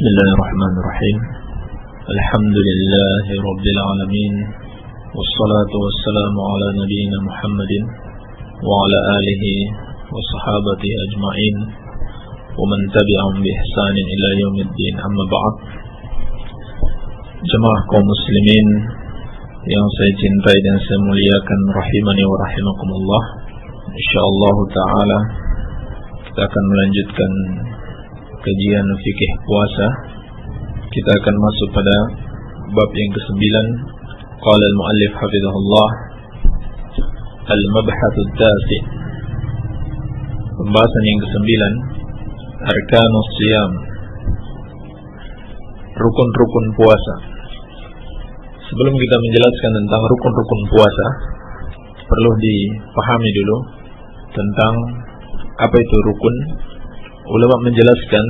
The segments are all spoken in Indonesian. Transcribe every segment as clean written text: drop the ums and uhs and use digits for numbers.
Bismillahirrahmanirrahim. Alhamdulillahi Rabbil Alamin. Wassalatu wassalamu ala nabiyyina Muhammadin wa ala alihi wa sahabatihi ajma'in wa man tabi'ahum bi ihsanin ila yaumiddin, amma ba'd. Jemaah kaum muslimin yang saya cintai dan saya muliakan, rahimani wa rahimakumullah. Insyaallah ta'ala kita akan melanjutkan kajian fikih puasa. Kita akan masuk pada bab yang ke-9. Qala al-muallif hafizahullah, al-mabhatsut tasi'. Pembahasan yang ke-9, arkanus shiyam, rukun-rukun puasa. Sebelum kita menjelaskan tentang rukun-rukun puasa, perlu dipahami dulu tentang apa itu rukun. Ulama menjelaskan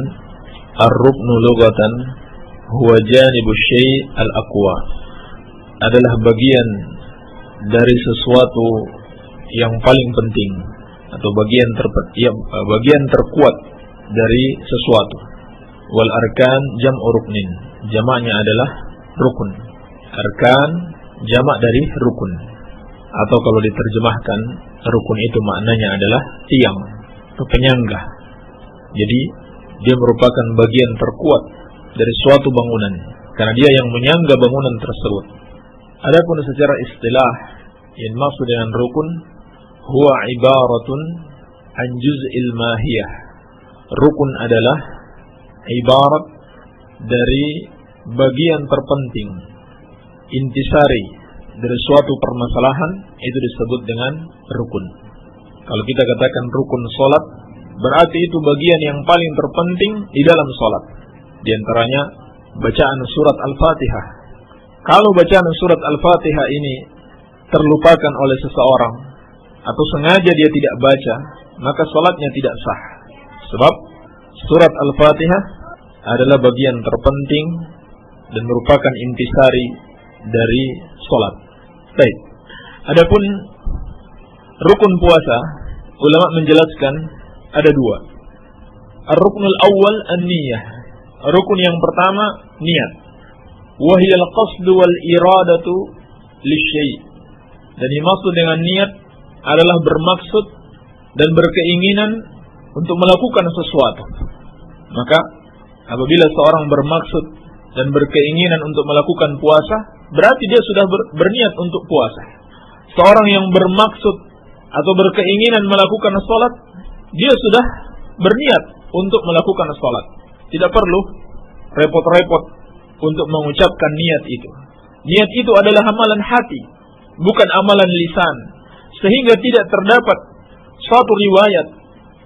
ar-ruknu lughatan huwa janibu syai' al-aqwa, adalah bagian dari sesuatu yang paling penting atau bagian terkuat dari sesuatu. Wal arkan jam'u ruknin, jamaknya adalah rukun. Arkan jamak dari rukun, atau kalau diterjemahkan rukun itu maknanya adalah tiang atau penyangga. Jadi dia merupakan bagian terkuat dari suatu bangunan, karena dia yang menyangga bangunan tersebut. Adapun secara istilah yang maksud dengan rukun, huwa ibaratun an juz'il mahiyah. Rukun adalah ibarat dari bagian terpenting, intisari dari suatu permasalahan, itu disebut dengan rukun. Kalau kita katakan rukun salat, berarti itu bagian yang paling terpenting di dalam salat. Di antaranya bacaan surat Al-Fatihah. Kalau bacaan surat Al-Fatihah ini terlupakan oleh seseorang atau sengaja dia tidak baca, maka salatnya tidak sah. Sebab surat Al-Fatihah adalah bagian terpenting dan merupakan intisari dari salat. Baik. Adapun rukun puasa, ulama menjelaskan ada dua. Ar-ruknul awwal an-niyah. Rukun yang pertama niat. Wa hiya al-qasdu wal iradatu lisyai'. Dan dimaksud dengan niat adalah bermaksud dan berkeinginan untuk melakukan sesuatu. Maka apabila seorang bermaksud dan berkeinginan untuk melakukan puasa, berarti dia sudah berniat untuk puasa. Seorang yang bermaksud atau berkeinginan melakukan salat, dia sudah berniat untuk melakukan salat. Tidak perlu repot-repot untuk mengucapkan niat itu. Niat itu adalah amalan hati, bukan amalan lisan. Sehingga tidak terdapat suatu riwayat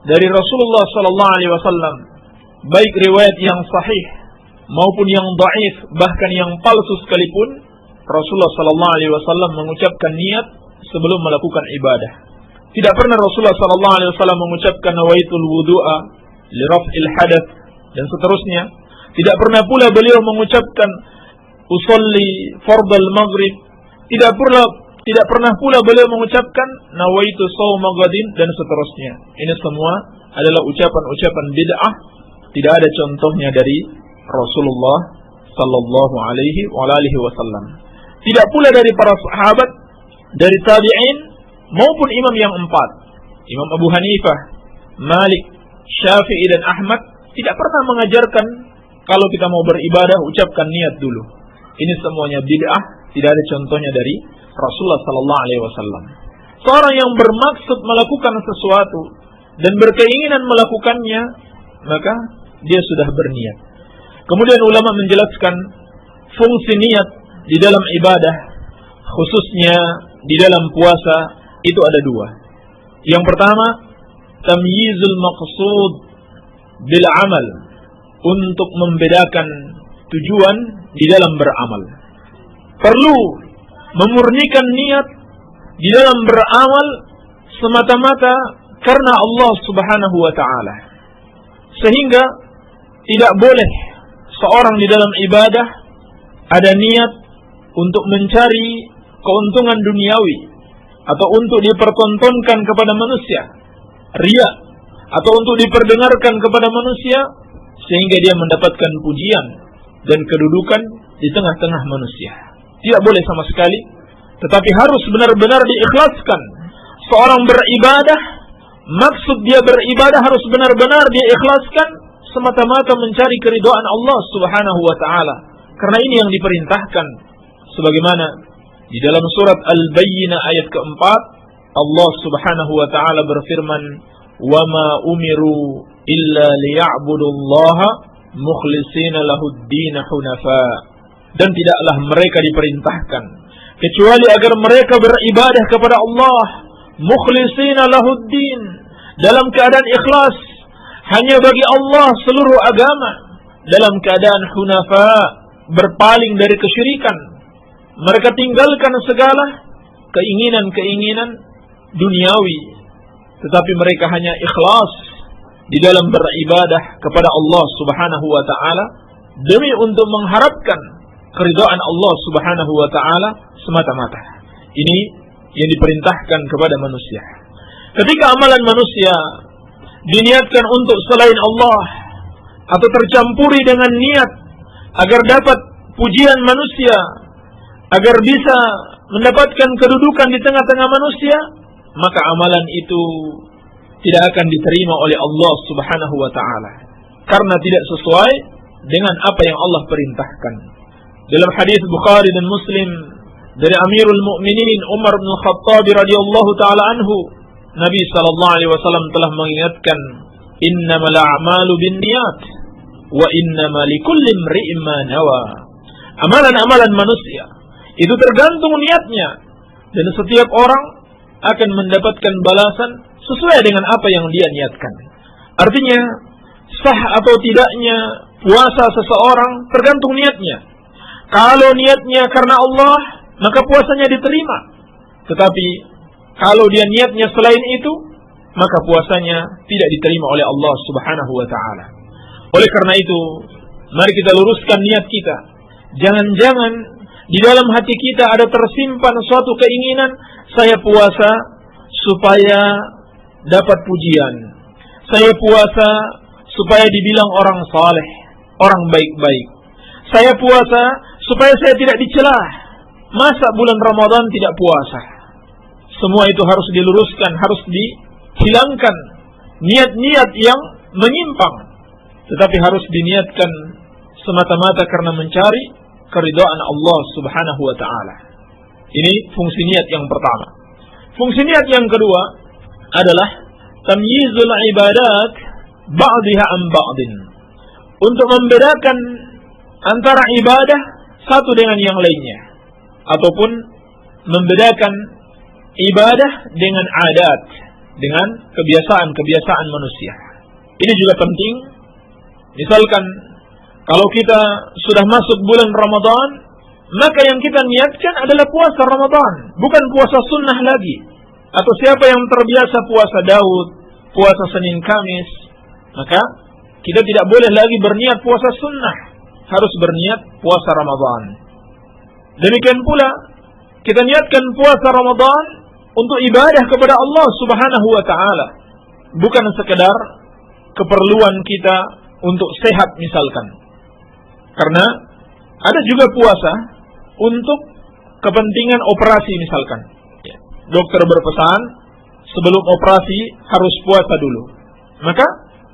dari Rasulullah SAW, baik riwayat yang sahih maupun yang dhaif, bahkan yang palsu sekalipun, Rasulullah SAW mengucapkan niat sebelum melakukan ibadah. Tidak pernah Rasulullah SAW mengucapkan nawaitul wudu'a li raf'il hadath dan seterusnya. Tidak pernah pula beliau mengucapkan usolli fardal maghrib. Tidak pernah pula beliau mengucapkan nawaitu shauma ghadin dan seterusnya. Ini semua adalah ucapan-ucapan bid'ah. Tidak ada contohnya dari Rasulullah sallallahu alaihi wasallam. Tidak pula dari para sahabat, dari tabi'in maupun imam yang empat. Imam Abu Hanifah, Malik, Syafi'i dan Ahmad tidak pernah mengajarkan kalau kita mau beribadah ucapkan niat dulu. Ini semuanya bid'ah, tidak ada contohnya dari Rasulullah sallallahu alaihi wasallam. Seorang yang bermaksud melakukan sesuatu dan berkeinginan melakukannya, maka dia sudah berniat. Kemudian ulama menjelaskan fungsi niat di dalam ibadah, khususnya di dalam puasa, itu ada dua. Yang pertama, tamyizul maqsud bil amal, untuk membedakan tujuan di dalam beramal. Perlu memurnikan niat di dalam beramal semata-mata karena Allah Subhanahu wa taala. Sehingga tidak boleh seorang di dalam ibadah ada niat untuk mencari keuntungan duniawi atau untuk dipertontonkan kepada manusia, riya, atau untuk diperdengarkan kepada manusia, sehingga dia mendapatkan pujian dan kedudukan di tengah-tengah manusia. Tidak boleh sama sekali, tetapi harus benar-benar diikhlaskan. Seorang beribadah, maksud dia beribadah harus benar-benar dia ikhlaskan semata-mata mencari keridhaan Allah Subhanahu wa taala. Karena ini yang diperintahkan, sebagaimana di dalam surat Al-Bayyinah ayat keempat, Allah Subhanahu wa taala berfirman, "Wa ma umiru illa liya'budullaha mukhlishina lahud-din hunafa." Dan tidaklah mereka diperintahkan kecuali agar mereka beribadah kepada Allah mukhlishina lahud-din, dalam keadaan ikhlas hanya bagi Allah seluruh agama, dalam keadaan hunafa, berpaling dari kesyirikan. Mereka tinggalkan segala keinginan-keinginan duniawi, tetapi mereka hanya ikhlas di dalam beribadah kepada Allah Subhanahu wa taala demi untuk mengharapkan keridhaan Allah Subhanahu wa taala semata-mata. Ini yang diperintahkan kepada manusia. Ketika amalan manusia diniatkan untuk selain Allah atau tercampuri dengan niat agar dapat pujian manusia, agar bisa mendapatkan kedudukan di tengah-tengah manusia, maka amalan itu tidak akan diterima oleh Allah Subhanahu wa taala karena tidak sesuai dengan apa yang Allah perintahkan. Dalam hadis Bukhari dan Muslim dari Amirul Mukminin Umar bin Khattab radhiyallahu taala anhu, Nabi sallallahu alaihi wasallam telah mengingatkan, "Innamal a'malu binniyat wa innamal likulli imri'in ma nawa." Amalan-amalan manusia itu tergantung niatnya, dan setiap orang akan mendapatkan balasan sesuai dengan apa yang dia niatkan. Artinya, sah atau tidaknya puasa seseorang tergantung niatnya. Kalau niatnya karena Allah, maka puasanya diterima. Tetapi kalau dia niatnya selain itu, maka puasanya tidak diterima oleh Allah Subhanahu wa taala. Oleh karena itu, mari kita luruskan niat kita. Jangan-jangan di dalam hati kita ada tersimpan suatu keinginan, saya puasa supaya dapat pujian. Saya puasa supaya dibilang orang saleh, orang baik-baik. Saya puasa supaya saya tidak dicela. Masa bulan Ramadan tidak puasa? Semua itu harus diluruskan, harus dihilangkan niat-niat yang menyimpang. Tetapi harus diniatkan semata-mata karena mencari keridhaan Allah Subhanahu wa taala. Ini fungsi niat yang pertama. Fungsi niat yang kedua adalah tamyizul ibadat ba'dha an ba'din. Untuk membedakan antara ibadah satu dengan yang lainnya, ataupun membedakan ibadah dengan adat, dengan kebiasaan-kebiasaan manusia. Ini juga penting. Misalkan kalau kita sudah masuk bulan Ramadan, maka yang kita niatkan adalah puasa Ramadan, bukan puasa sunnah lagi. Atau siapa yang terbiasa puasa Daud, puasa Senin Kamis, maka kita tidak boleh lagi berniat puasa sunnah, harus berniat puasa Ramadan. Demikian pula kita niatkan puasa Ramadan untuk ibadah kepada Allah Subhanahu wa taala, bukan sekedar keperluan kita untuk sehat misalkan. Karena ada juga puasa untuk kepentingan operasi misalkan. Dokter berpesan sebelum operasi harus puasa dulu. Maka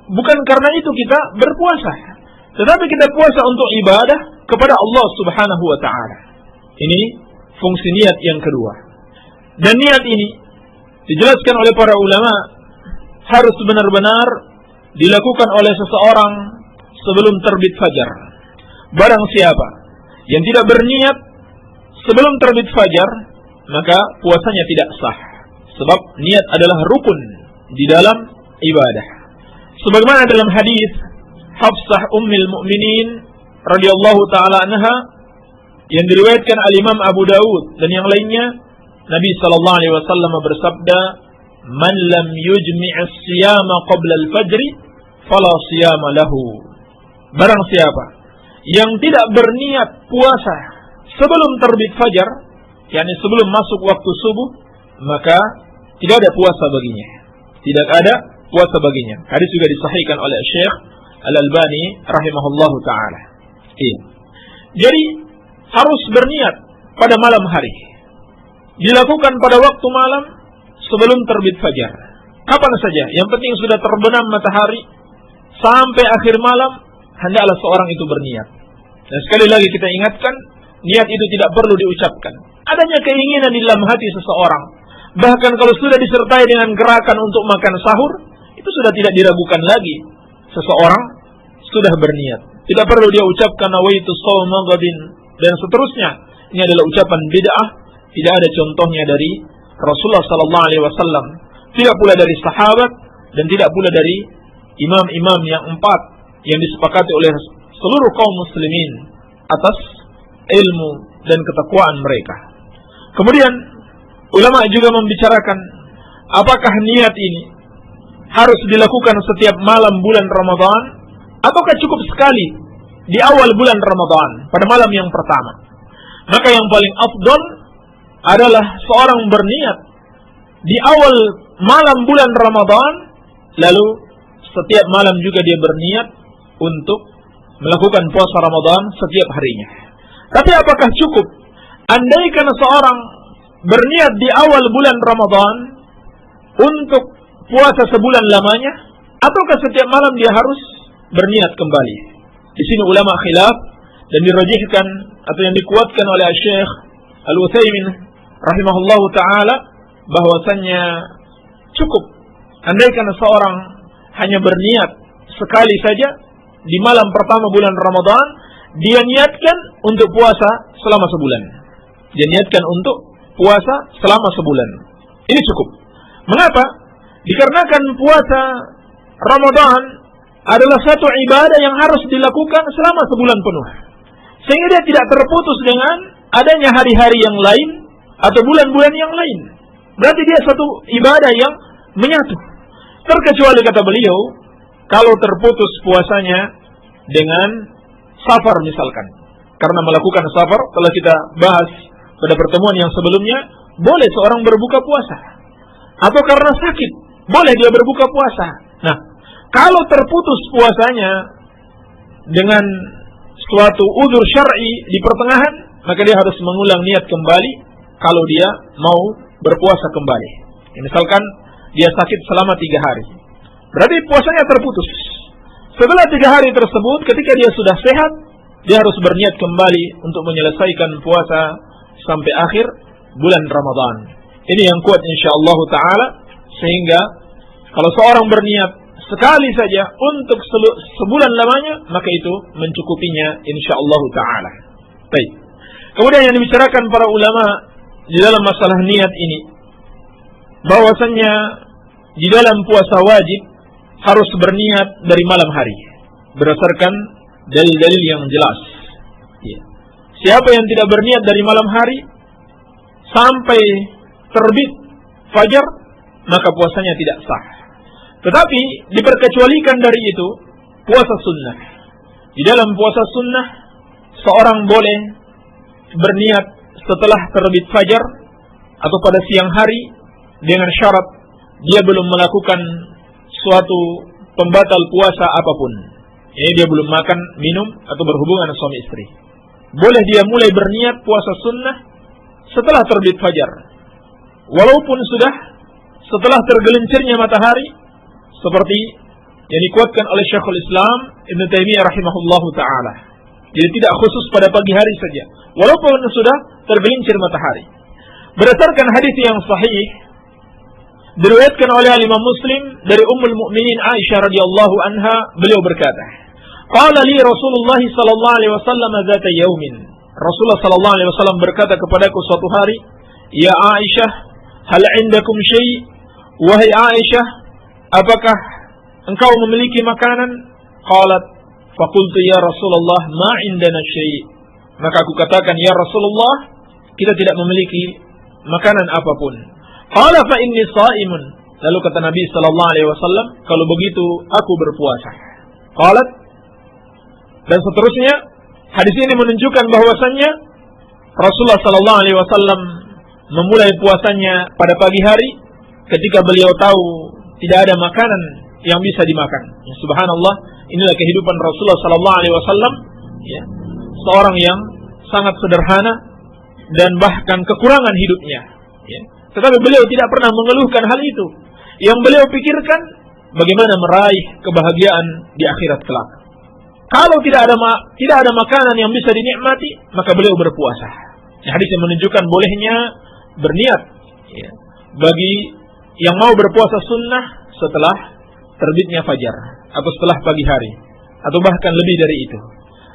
bukan karena itu kita berpuasa, tetapi kita puasa untuk ibadah kepada Allah Subhanahu wa taala. Ini fungsi niat yang kedua. Dan niat ini dijelaskan oleh para ulama harus benar-benar dilakukan oleh seseorang sebelum terbit fajar. Barang siapa yang tidak berniat sebelum terbit fajar, maka puasanya tidak sah. Sebab niat adalah rukun di dalam ibadah. Sebagaimana dalam hadis Hafsah Ummul Mukminin radhiyallahu taala anha yang diriwayatkan al-Imam Abu Daud dan yang lainnya, Nabi sallallahu alaihi wasallam bersabda, "Man lam yujmi' as-siyama qabla al-fajr fala siyama lahu." Barang siapa yang tidak berniat puasa sebelum terbit fajar, yakni sebelum masuk waktu subuh, maka tidak ada puasa baginya. Tidak ada puasa baginya. Hadis juga disahihkan oleh Syekh Al-Albani rahimahullahu ta'ala. Iya. Jadi harus berniat pada malam hari. Dilakukan pada waktu malam sebelum terbit fajar. Kapan saja, yang penting sudah terbenam matahari sampai akhir malam, hendaklah seorang itu berniat. Dan sekali lagi kita ingatkan, niat itu tidak perlu diucapkan. Adanya keinginan di dalam hati seseorang, bahkan kalau sudah disertai dengan gerakan untuk makan sahur, itu sudah tidak diragukan lagi. Seseorang sudah berniat. Tidak perlu dia ucapkan nawaitu shauma ghadin dan seterusnya. Ini adalah ucapan bid'ah. Tidak ada contohnya dari Rasulullah sallallahu alaihi wasallam, tidak pula dari sahabat, dan tidak pula dari imam-imam yang 4 yang disepakati oleh seluruh kaum muslimin atas ilmu dan ketakwaan mereka. Kemudian ulama juga membicarakan apakah niat ini harus dilakukan setiap malam bulan Ramadan ataukah cukup sekali di awal bulan Ramadan pada malam yang pertama. Maka yang paling afdal adalah seorang berniat di awal malam bulan Ramadan, lalu setiap malam juga dia berniat untuk melakukan puasa Ramadan setiap harinya. Tapi apakah cukup andaikan seorang berniat di awal bulan Ramadan untuk puasa sebulan lamanya, ataukah setiap malam dia harus berniat kembali? Di sini ulama khilaf, dan dirajihkan atau yang dikuatkan oleh Syekh Al-Utsaimin rahimahullahu ta'ala bahwasannya cukup andaikan seorang hanya berniat sekali saja di malam pertama bulan Ramadan, dia niatkan untuk puasa selama sebulan. Dia niatkan untuk puasa selama sebulan. Ini cukup. Mengapa? Dikarenakan puasa Ramadan adalah satu ibadah yang harus dilakukan selama sebulan penuh, sehingga dia tidak terputus dengan adanya hari-hari yang lain atau bulan-bulan yang lain. Berarti dia satu ibadah yang menyatu. Terkecuali kata beliau, kalau terputus puasanya dengan safar misalkan. Karena melakukan safar, telah kita bahas pada pertemuan yang sebelumnya, boleh seorang berbuka puasa. Atau karena sakit, boleh dia berbuka puasa. Nah, kalau terputus puasanya dengan suatu udzur syar'i di pertengahan, maka dia harus mengulang niat kembali kalau dia mau berpuasa kembali. Misalkan dia sakit selama 3 hari, berarti puasanya terputus. Setelah 3 hari tersebut, ketika dia sudah sehat, dia harus berniat kembali untuk menyelesaikan puasa sampai akhir bulan Ramadan. Ini yang kuat insyaallah ta'ala, sehingga kalau seorang berniat sekali saja untuk sebulan lamanya, maka itu mencukupinya insyaallah ta'ala. Baik. Kemudian yang dibicarakan para ulama di dalam masalah niat ini, bahwasannya di dalam puasa wajib harus berniat dari malam hari berdasarkan dalil-dalil yang jelas. Ya. Siapa yang tidak berniat dari malam hari sampai terbit fajar, maka puasanya tidak sah. Tetapi diperkecualikan dari itu puasa sunnah. Di dalam puasa sunnah, seorang boleh berniat setelah terbit fajar atau pada siang hari dengan syarat dia belum melakukan suatu pembatal puasa apapun. Ini dia belum makan, minum atau berhubungan suami istri. Boleh dia mulai berniat puasa sunnah setelah terbit fajar, walaupun sudah setelah tergelincirnya matahari, seperti yang dikuatkan oleh Syekhul Islam Ibn Taimiyah rahimahullahu ta'ala. Jadi tidak khusus pada pagi hari saja, walaupun sudah tergelincir matahari. Berdasarkan hadis yang sahih diriwayatkan oleh Imam Muslim dari Ummul Mukminin Aisyah radhiyallahu anha, beliau berkata, "Qala li Rasulullah sallallahu alaihi wasallam dzata yaumin." Rasulullah sallallahu alaihi wasallam berkata kepadaku suatu hari, "Ya Aisyah, hal indakum syai'?" Wahai Aisyah, apakah engkau memiliki makanan? Qalat, faqultu ya Rasulullah, ma indana syai'. Maka aku katakan, ya Rasulullah, kita tidak memiliki makanan apapun. Qala fa inni shaimun. Lalu kata Nabi sallallahu alaihi wasallam, kalau begitu aku berpuasa. Qalat, dan seterusnya. Hadis ini menunjukkan bahwasannya Rasulullah sallallahu alaihi wasallam memulai puasanya pada pagi hari ketika beliau tahu tidak ada makanan yang bisa dimakan. Subhanallah, Inilah kehidupan Rasulullah sallallahu alaihi wasallam, ya. Seorang yang sangat sederhana dan bahkan kekurangan hidupnya, ya. Tetapi beliau tidak pernah mengeluhkan hal itu. Yang beliau pikirkan bagaimana meraih kebahagiaan di akhirat kelak. Kalau tidak ada makanan yang bisa dinikmati, maka beliau berpuasa. Hadis yang menunjukkan bolehnya berniat, ya, bagi yang mau berpuasa sunnah setelah terbitnya fajar atau setelah pagi hari atau bahkan lebih dari itu.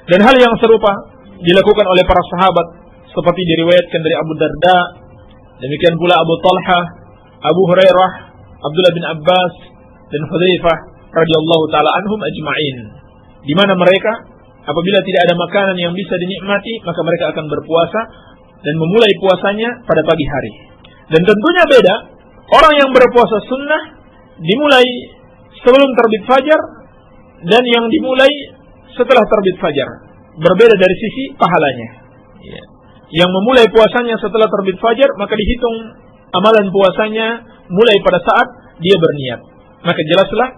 Dan hal yang serupa dilakukan oleh para sahabat seperti diriwayatkan dari Abu Darda, demikian pula Abu Talha, Abu Hurairah, Abdullah bin Abbas dan Hudzaifah radhiyallahu taala anhum ajma'in, di mana mereka apabila tidak ada makanan yang bisa dinikmati, maka mereka akan berpuasa dan memulai puasanya pada pagi hari. Dan tentunya beda, orang yang berpuasa sunnah dimulai sebelum terbit fajar dan yang dimulai setelah terbit fajar. Berbeda dari sisi pahalanya. Ya. Yang memulai puasanya setelah terbit fajar, maka dihitung amalan puasanya mulai pada saat dia berniat. Maka jelaslah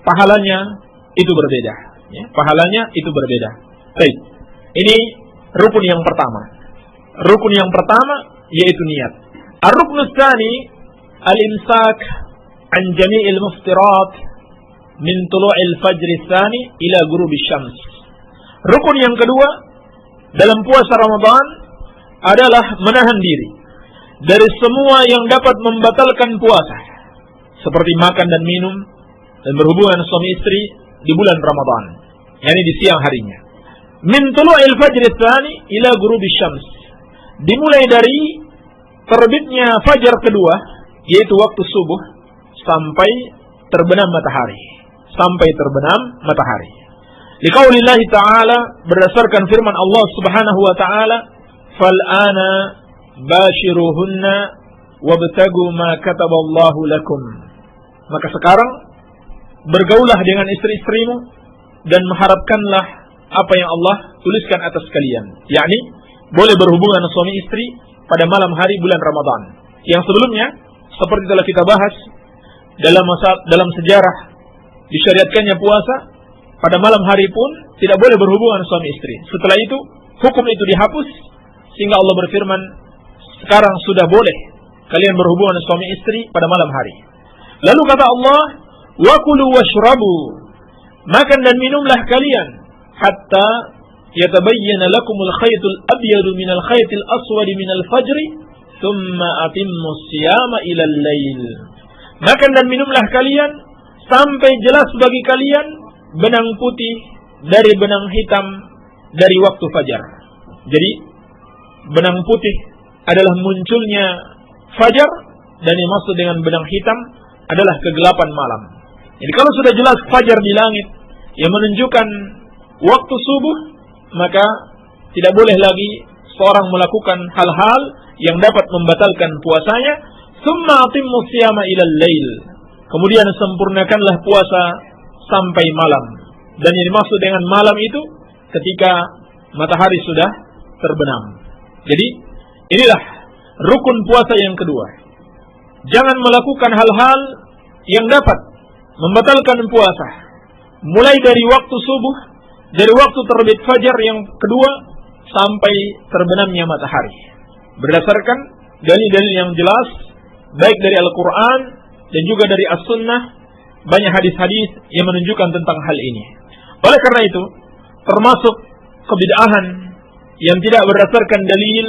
pahalanya itu berbeda. Ya. Pahalanya itu berbeda. Baik. Ini rukun yang pertama. Rukun yang pertama yaitu niat. Ar-ruknu tsani al-imsak an jami'il muftirat min tulu'il fajr tsani ila ghurubish syams. Rukun yang kedua dalam puasa Ramadan adalah menahan diri dari semua yang dapat membatalkan puasa, seperti makan dan minum dan berhubungan suami istri di bulan Ramadan, yakni di siang harinya. Min tulu'il fajr tsani ila ghurubish syams. Dimulai dari terbitnya fajar kedua, yaitu waktu subuh, sampai terbenam matahari. Sampai terbenam matahari. Liqaulillahi ta'ala, berdasarkan firman Allah subhanahu wa ta'ala, fal'ana bashiruhunna wabtagu ma kataballahu lakum. Maka sekarang bergaulah dengan istri-istrimu dan mengharapkanlah apa yang Allah tuliskan atas kalian, yakni boleh berhubungan suami istri pada malam hari bulan Ramadan. Yang sebelumnya seperti telah kita bahas dalam sejarah disyariatkannya puasa pada malam hari pun tidak boleh berhubungan suami istri. Setelah itu hukum itu dihapus sehingga Allah berfirman, sekarang sudah boleh kalian berhubungan suami istri pada malam hari. Lalu kata Allah, wa kulu washrabu, makan dan minumlah kalian hatta yatabayyana lakumul khaytul abyadu minal khaytil aswadi minal fajri thumma atimmus siyama ilal lail. Makan dan minumlah kalian sampai jelas bagi kalian benang putih dari benang hitam dari waktu fajar. Jadi benang putih adalah munculnya fajar dan yang maksud dengan benang hitam adalah kegelapan malam. Jadi kalau sudah jelas fajar di langit yang menunjukkan waktu subuh, maka tidak boleh lagi seorang melakukan hal-hal yang dapat membatalkan puasanya. Tsumma atimmus siyama ilal lail. Kemudian sempurnakanlah puasa sampai malam. Dan yang dimaksud dengan malam itu ketika matahari sudah terbenam. Jadi inilah rukun puasa yang kedua. Jangan melakukan hal-hal yang dapat membatalkan puasa. Mulai dari waktu subuh, dari waktu terbit fajar yang kedua sampai terbenamnya matahari. Berdasarkan dalil-dalil yang jelas, baik dari Al-Quran dan juga dari As-Sunnah, banyak hadis-hadis yang menunjukkan tentang hal ini. Oleh karena itu, termasuk kebid'ahan yang tidak berdasarkan dalil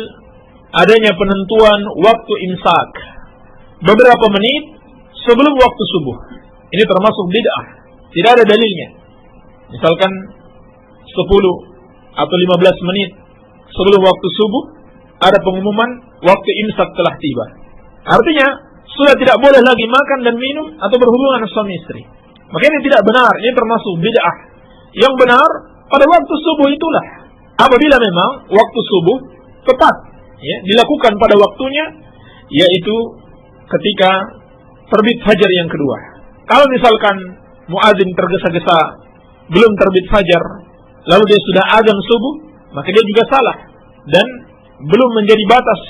adanya penentuan waktu imsak beberapa menit sebelum waktu subuh. Ini termasuk bid'ah, tidak ada dalilnya. Misalkan 10 atau 15 menit sebelum waktu subuh ada pengumuman waktu imsak telah tiba. Artinya sudah tidak boleh lagi makan dan minum atau berhubungan suami istri. Maka ini tidak benar, ini termasuk bid'ah. Yang benar pada waktu subuh itulah. Apabila memang waktu subuh tepat, ya, dilakukan pada waktunya, yaitu ketika terbit fajar yang kedua. Kalau misalkan muadzin tergesa-gesa belum terbit fajar, lalu dia sudah azan subuh, maka dia juga salah dan belum menjadi batas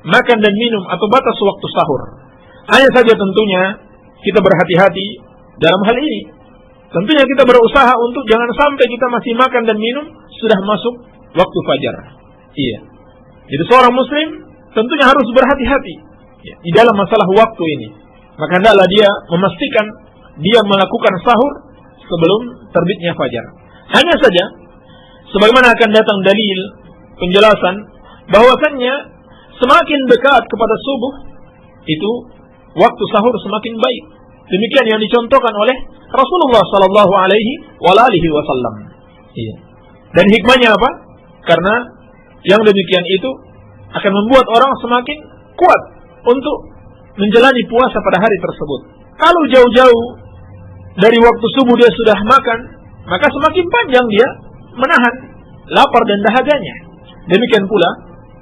makan dan minum atau batas waktu sahur. Hanya saja tentunya kita berhati-hati dalam hal ini. tentunya kita berusaha untuk jangan sampai kita masih makan dan minum sudah masuk waktu fajar. Iya. Jadi seorang muslim tentunya harus berhati-hati di dalam masalah waktu ini. Maka hendaklah dia memastikan dia melakukan sahur sebelum terbitnya fajar. Hanya saja, sebagaimana akan datang dalil penjelasan bahwasannya semakin dekat kepada subuh itu waktu sahur semakin baik. Demikian yang dicontohkan oleh Rasulullah sallallahu alaihi wasallam. Iya. Dan hikmahnya apa? Karena yang demikian itu akan membuat orang semakin kuat untuk menjalani puasa pada hari tersebut. Kalau jauh-jauh dari waktu subuh dia sudah makan, maka semakin panjang dia menahan lapar dan dahaganya. Demikian pula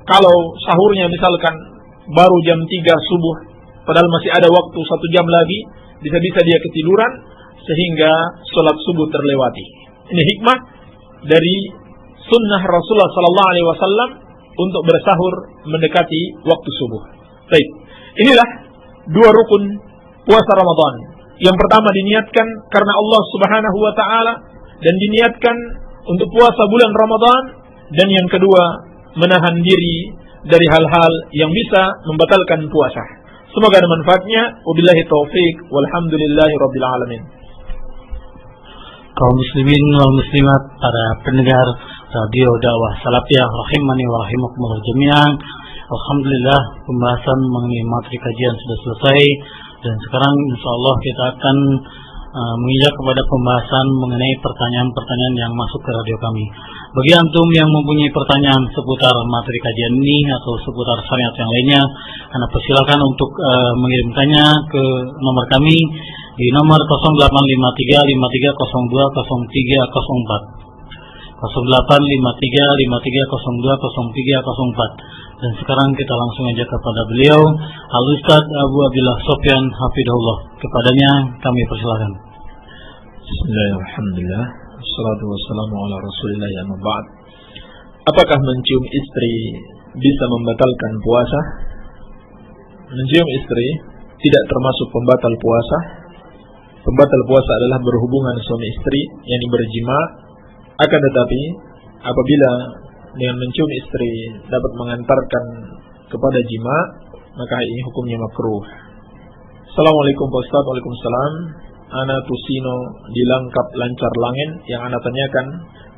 kalau sahurnya misalkan baru jam 3 subuh, padahal masih ada waktu 1 jam lagi, bisa-bisa dia ketiduran sehingga sholat subuh terlewati. Ini hikmah dari sunnah Rasulullah sallallahu alaihi wasallam untuk bersahur mendekati waktu subuh. Baik. Inilah 2 rukun puasa Ramadan. Yang pertama diniatkan karena Allah Subhanahu wa taala dan diniatkan untuk puasa bulan Ramadan, dan yang kedua menahan diri dari hal-hal yang bisa membatalkan puasa. Semoga ada manfaatnya. Wabillahi taufik walhamdulillahi rabbil alamin. Kaum muslimin wal muslimat, para pendengar Radio Dakwah Salafiyah rahimani wa rahimakumullah jami'an. Alhamdulillah, pembahasan mengenai materi kajian sudah selesai, dan sekarang insyaallah kita akan menginjak kepada pembahasan mengenai pertanyaan-pertanyaan yang masuk ke radio kami. Bagi antum yang mempunyai pertanyaan seputar materi kajian ini atau seputar syariat yang lainnya, Anda persilakan untuk mengirimkannya ke nomor kami di nomor 085353020304. 085353020304. Dan sekarang kita langsung aja kepada beliau, Al-Ustaz Abu Abdillah Sofyan Hafidhullah. Kepadanya kami persilakan. Bismillahirrahmanirrahim. Assalatu wassalamu ala Rasulillah ya ba'd. Apakah mencium istri bisa membatalkan puasa? Mencium istri tidak termasuk pembatal puasa. Pembatal puasa adalah berhubungan suami istri yang berjima. Akan tetapi apabila dengan mencium istri dapat mengantarkan kepada jima, maka ini hukumnya makruh. Assalamualaikum Pak Ustaz. Waalaikumsalam. Ana Tusino di Langkap Lancar Langin. Yang ana tanyakan,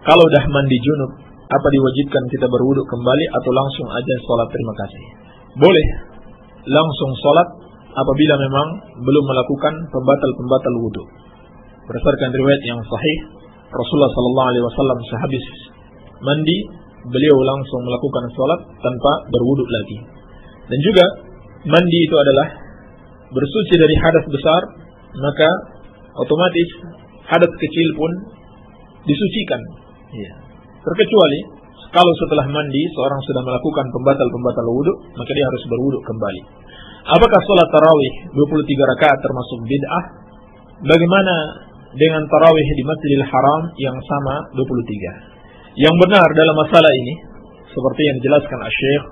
kalau dah mandi junub, apa diwajibkan kita berwuduk kembali atau langsung aja sholat? Terima kasih. Boleh langsung sholat apabila memang belum melakukan pembatal-pembatal wudhu. Berdasarkan riwayat yang sahih, Rasulullah sallallahu alaihi wasallam sehabis mandi, beliau langsung melakukan sholat tanpa berwudhu lagi. Dan juga mandi itu adalah bersuci dari hadas besar, maka otomatis hadas kecil pun disucikan. Ya. Terkecuali kalau setelah mandi seorang sudah melakukan pembatal-pembatal wudhu, maka dia harus berwudhu kembali. Apakah sholat tarawih 23 rakaat termasuk bid'ah? Bagaimana dengan tarawih di Masjidil Haram yang sama 23? Yang benar dalam masalah ini, seperti yang dijelaskan Syekh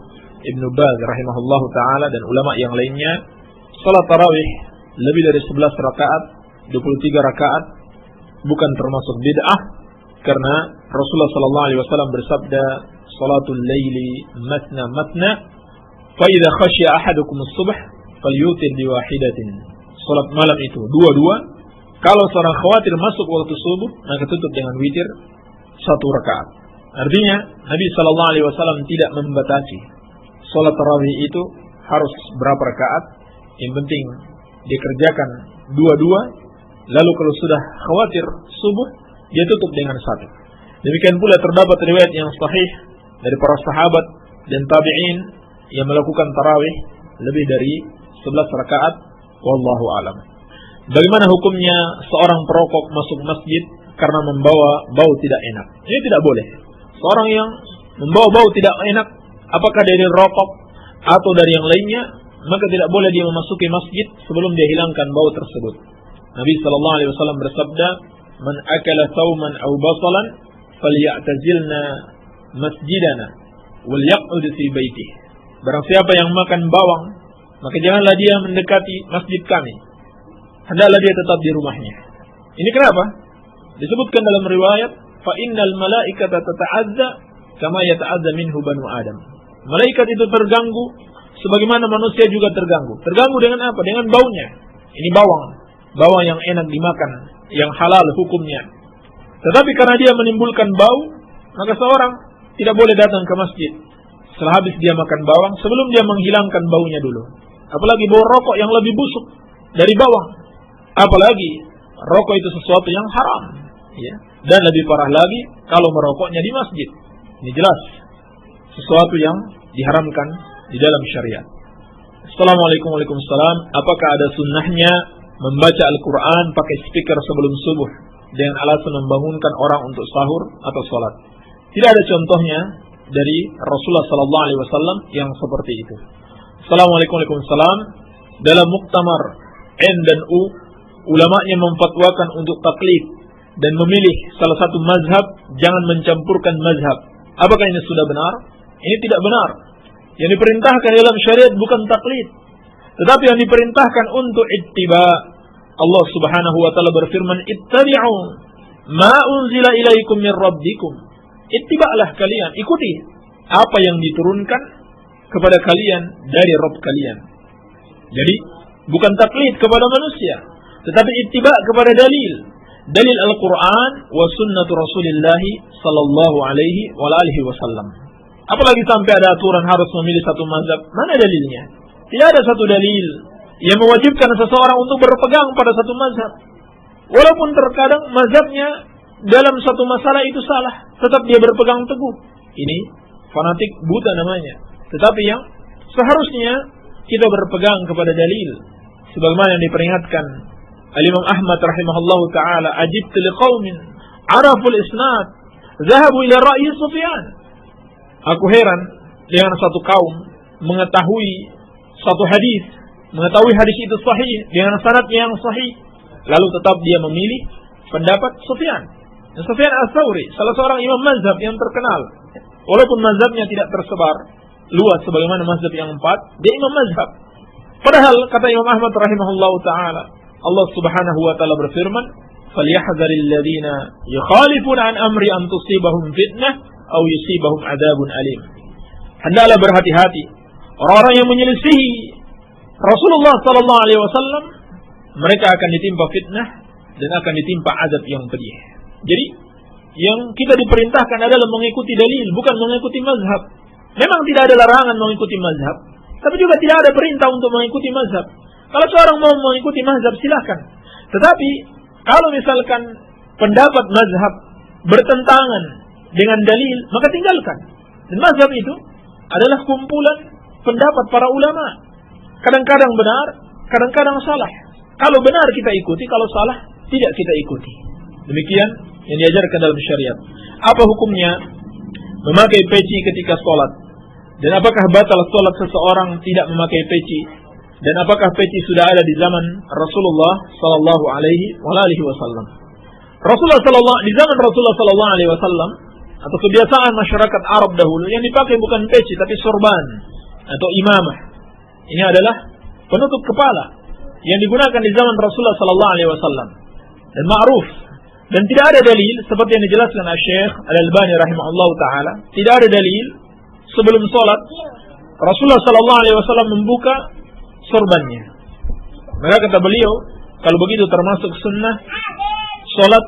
Ibnu Baz rahimahullahu taala dan ulama yang lainnya, salat tarawih lebih dari 11 rakaat, 23 rakaat bukan termasuk bid'ah, karena Rasulullah sallallahu alaihi wasallam bersabda, "Salatul laili matna matna, fa idza khashiya ahadukum as-subh falyutir bi wahidatin." Salat malam itu dua-dua. Kalau seorang khawatir masuk waktu subuh, maka tutup dengan witir 1 rakaat. Artinya Nabi sallallahu alaihi wasallam tidak membatasi salat tarawih itu harus berapa rakaat, yang penting dikerjakan dua-dua. Lalu kalau sudah khawatir subuh, dia tutup dengan 1. Demikian pula terdapat riwayat yang sahih dari para sahabat dan tabi'in yang melakukan tarawih lebih dari 11 rakaat. Wallahu alam. Bagaimana hukumnya seorang perokok masuk masjid karena membawa bau tidak enak? Ini tidak boleh. Seorang yang membawa bau tidak enak, apakah dari rokok atau dari yang lainnya, maka tidak boleh dia memasuki masjid sebelum dia hilangkan bau tersebut. Nabi sallallahu alaihi wasallam bersabda, "Man akala thawman aw basalan falyatazilna masjidana wal yaq'ud fi baitihi." Barang siapa yang makan bawang, maka janganlah dia mendekati masjid kami. Hendaklah dia tetap di rumahnya. Ini kenapa? Disebutkan dalam riwayat, fa innal malaikata tata'adza kama yata'adza minhu banu Adam. Malaikat itu terganggu sebagaimana manusia juga terganggu. Terganggu dengan apa? Dengan baunya. Ini bawang yang enak dimakan, yang halal hukumnya. Tetapi karena dia menimbulkan bau, maka seorang tidak boleh datang ke masjid setelah habis dia makan bawang sebelum dia menghilangkan baunya dulu. Apalagi bau rokok yang lebih busuk dari bawang. Apalagi rokok itu sesuatu yang haram, ya. Dan lebih parah lagi kalau merokoknya di masjid. Ini jelas sesuatu yang diharamkan di dalam syariat. Assalamualaikum warahmatullahi wabarakatuh. Apakah ada sunnahnya membaca Al-Quran pakai speaker sebelum subuh dengan alasan membangunkan orang untuk sahur atau sholat? Tidak ada contohnya dari Rasulullah SAW yang seperti itu. Assalamualaikum warahmatullahi wabarakatuh. Dalam muktamar N dan U, ulamanya memfatwakan untuk taklid dan memilih salah satu mazhab, jangan mencampurkan mazhab. Apakah ini sudah benar? Ini tidak benar. Yang diperintahkan dalam syariat bukan taklid, tetapi yang diperintahkan untuk ittiba. Allah Subhanahu wa taala berfirman, "Ittabi'u ma unzila ilaikum min rabbikum." Ittiba'lah kalian, ikuti apa yang diturunkan kepada kalian dari Rabb kalian. Jadi bukan taklid kepada manusia, tetapi ittiba kepada dalil Al-Quran wa sunnatu Rasulillah sallallahu alaihi wa alihi wasallam. Apalagi sampai ada aturan harus memilih satu mazhab. Mana dalilnya? Tidak ada satu dalil yang mewajibkan seseorang untuk berpegang pada satu mazhab. Walaupun terkadang mazhabnya dalam satu masalah itu salah, tetap dia berpegang teguh. Ini fanatik buta namanya. Tetapi yang seharusnya kita berpegang kepada dalil. Sebagaimana yang diperingatkan Al-Imam Ahmad rahimahullahu ta'ala, ajibtu liqaumin araful isnad zahabu ila ra'yi Sufyan. Aku heran dengan satu kaum mengetahui satu hadis, mengetahui hadis itu sahih dengan sanadnya yang sahih, lalu tetap dia memilih pendapat Sufyan. Sufyan Ats-Tsauri, salah seorang imam mazhab yang terkenal. Walaupun mazhabnya tidak tersebar luas sebagaimana mazhab yang 4, dia imam mazhab. Padahal kata Imam Ahmad rahimahullahu ta'ala, Allah Subhanahu wa ta'ala berfirman, "Falyahdharil ladzina yukhalifuna an amri an tusibahum fitnah aw yusibahum adzabun alim." Hendaklah berhati-hati orang-orang yang menyelisihi Rasulullah sallallahu alaihi wasallam, mereka akan ditimpa fitnah dan akan ditimpa azab yang pedih. Jadi, yang kita diperintahkan adalah mengikuti dalil, bukan mengikuti mazhab. Memang tidak ada larangan mengikuti mazhab, tapi juga tidak ada perintah untuk mengikuti mazhab. Kalau seorang mau mengikuti mazhab, silakan. Tetapi kalau misalkan pendapat mazhab bertentangan dengan dalil, maka tinggalkan. Dan mazhab itu adalah kumpulan pendapat para ulama. Kadang-kadang benar, kadang-kadang salah. Kalau benar kita ikuti, kalau salah tidak kita ikuti. Demikian yang diajarkan dalam syariat. Apa hukumnya memakai peci ketika sholat? Dan apakah batal sholat seseorang tidak memakai peci? Dan apakah peci sudah ada di zaman Rasulullah sallallahu alaihi wasallam? Di zaman Rasulullah sallallahu alaihi wasallam, atau kebiasaan masyarakat Arab dahulu, yang dipakai bukan peci tapi sorban atau imamah. Ini adalah penutup kepala yang digunakan di zaman Rasulullah sallallahu alaihi wasallam. Dan ma'ruf, dan tidak ada dalil seperti yang dijelaskan Syekh Al-Albani rahimahullahu taala, tidak ada dalil sebelum salat Rasulullah sallallahu alaihi wasallam membuka sorbannya. Maka kata beliau, kalau begitu termasuk sunnah salat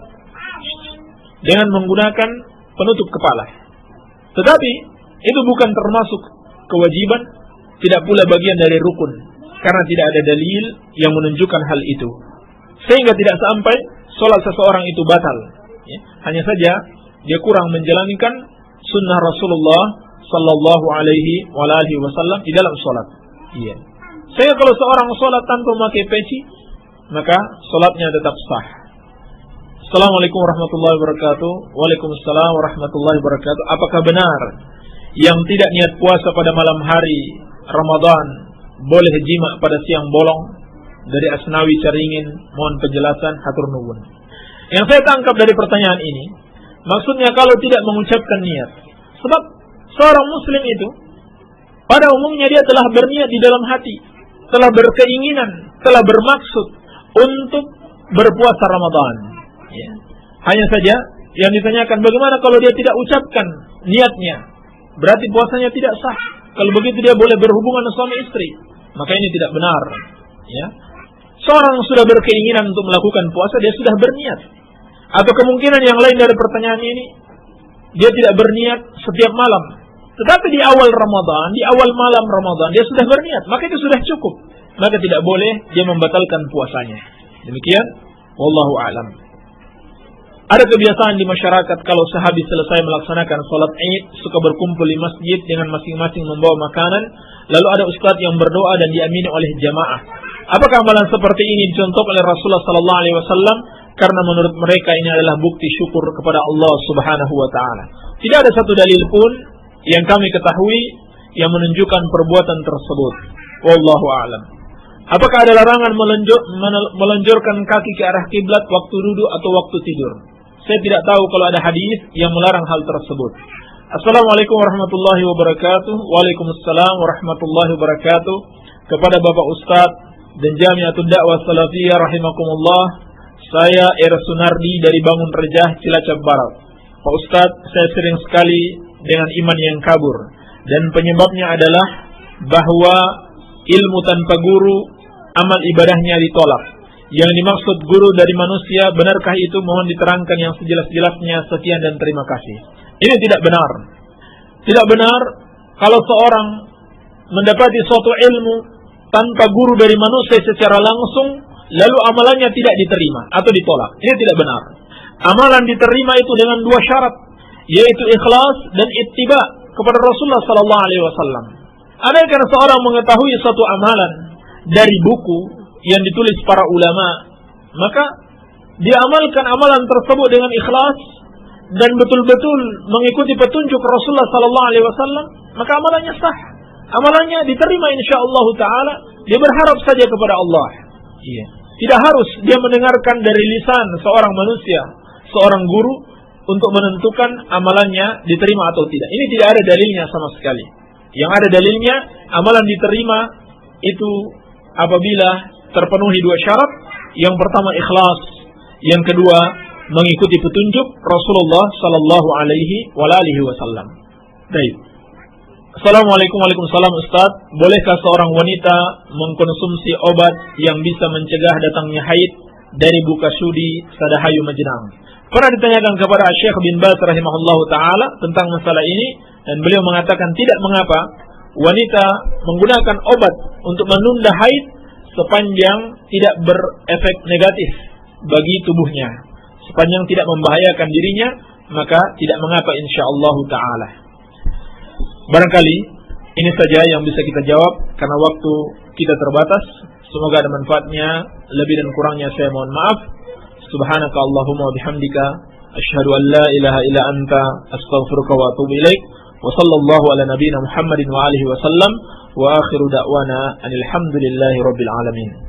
dengan menggunakan penutup kepala. Tetapi itu bukan termasuk kewajiban, tidak pula bagian dari rukun, karena tidak ada dalil yang menunjukkan hal itu. Sehingga tidak sampai salat seseorang itu batal. Ya, hanya saja dia kurang menjalankan sunnah Rasulullah sallallahu alaihi wasallam di dalam salat. Iya. Sehingga kalau seorang salat tanpa memakai peci, maka salatnya tetap sah. Assalamualaikum warahmatullahi wabarakatuh. Waalaikumsalam warahmatullahi wabarakatuh. Apakah benar yang tidak niat puasa pada malam hari Ramadan boleh jima pada siang bolong? Dari Asnawi Caringin, mohon penjelasan, hatur nuwun. Yang saya tangkap dari pertanyaan ini, maksudnya kalau tidak mengucapkan niat. Sebab seorang muslim itu pada umumnya dia telah berniat di dalam hati, telah berkeinginan, telah bermaksud untuk berpuasa Ramadan. Ya. Hanya saja yang ditanyakan bagaimana kalau dia tidak ucapkan niatnya, berarti puasanya tidak sah. Kalau begitu dia boleh berhubungan dengan suami istri, maka ini tidak benar. Ya, seorang sudah berkeinginan untuk melakukan puasa, dia sudah berniat. Atau kemungkinan yang lain dari pertanyaan ini, dia tidak berniat setiap malam, tetapi di awal Ramadan, di awal malam Ramadan dia sudah berniat, maka itu sudah cukup. Maka tidak boleh dia membatalkan puasanya. Demikian, wallahu a'lam. Ada kebiasaan di masyarakat kalau sehabis selesai melaksanakan salat Id suka berkumpul di masjid dengan masing-masing membawa makanan, lalu ada ustaz yang berdoa dan diamini oleh jamaah. Apakah amalan seperti ini dicontohkan oleh Rasulullah sallallahu alaihi wasallam? Karena menurut mereka ini adalah bukti syukur kepada Allah Subhanahu wa taala. Tidak ada satu dalil pun yang kami ketahui yang menunjukkan perbuatan tersebut. Wallahu a'lam. Apakah ada larangan melonjorkan kaki ke arah kiblat waktu duduk atau waktu tidur? Saya tidak tahu kalau ada hadis yang melarang hal tersebut. Assalamualaikum warahmatullahi wabarakatuh. Waalaikumsalam warahmatullahi wabarakatuh. Kepada Bapak Ustaz dan Jamiatul Da'wah Salafiyah rahimakumullah, saya Era Sunardi dari Bangun Rejah, Cilacap Barat. Pak Ustaz, saya sering sekali dengan iman yang kabur, dan penyebabnya adalah bahwa ilmu tanpa guru, amal ibadahnya ditolak. Yang dimaksud guru dari manusia, benarkah itu? Mohon diterangkan yang sejelas-jelasnya. Sekian dan terima kasih. Ini tidak benar. Tidak benar kalau seorang mendapati suatu ilmu tanpa guru dari manusia secara langsung, lalu amalannya tidak diterima atau ditolak. Ini tidak benar. Amalan diterima itu dengan dua syarat, yaitu ikhlas dan ittiba kepada Rasulullah sallallahu alaihi wasallam. Andaikan seorang mengetahui suatu amalan dari buku yang ditulis para ulama, maka dia amalkan amalan tersebut dengan ikhlas dan betul-betul mengikuti petunjuk Rasulullah sallallahu alaihi wasallam, maka amalannya sah. Amalannya diterima insyaallah taala. Dia berharap saja kepada Allah. Iya. Tidak harus dia mendengarkan dari lisan seorang manusia, seorang guru untuk menentukan amalannya diterima atau tidak. Ini tidak ada dalilnya sama sekali. Yang ada dalilnya, amalan diterima itu apabila terpenuhi dua syarat. Yang pertama ikhlas, yang kedua mengikuti petunjuk Rasulullah sallallahu alaihi wasallam. Baik. Assalamualaikum warahmatullahi wabarakatuh. Ustaz, bolehkah seorang wanita mengkonsumsi obat yang bisa mencegah datangnya haid dari buka sudi Sadahayu Majnang? Pernah ditanyakan kepada Syekh bin Baz rahimahullahu taala tentang masalah ini, dan beliau mengatakan tidak mengapa wanita menggunakan obat untuk menunda haid sepanjang tidak berefek negatif bagi tubuhnya, sepanjang tidak membahayakan dirinya, maka tidak mengapa insyaallah taala. Barangkali ini saja yang bisa kita jawab karena waktu kita terbatas. Semoga ada manfaatnya. Lebih dan kurangnya saya mohon maaf. Subhanaka Allahumma wa bihamdika asyhadu an la ilaha illa anta astaghfiruka wa atubu ilaik. Wa sallallahu ala nabiyyina Muhammadin wa alihi wa sallam. Wa akhiru da'wana anil hamdulillahi rabbil alamin.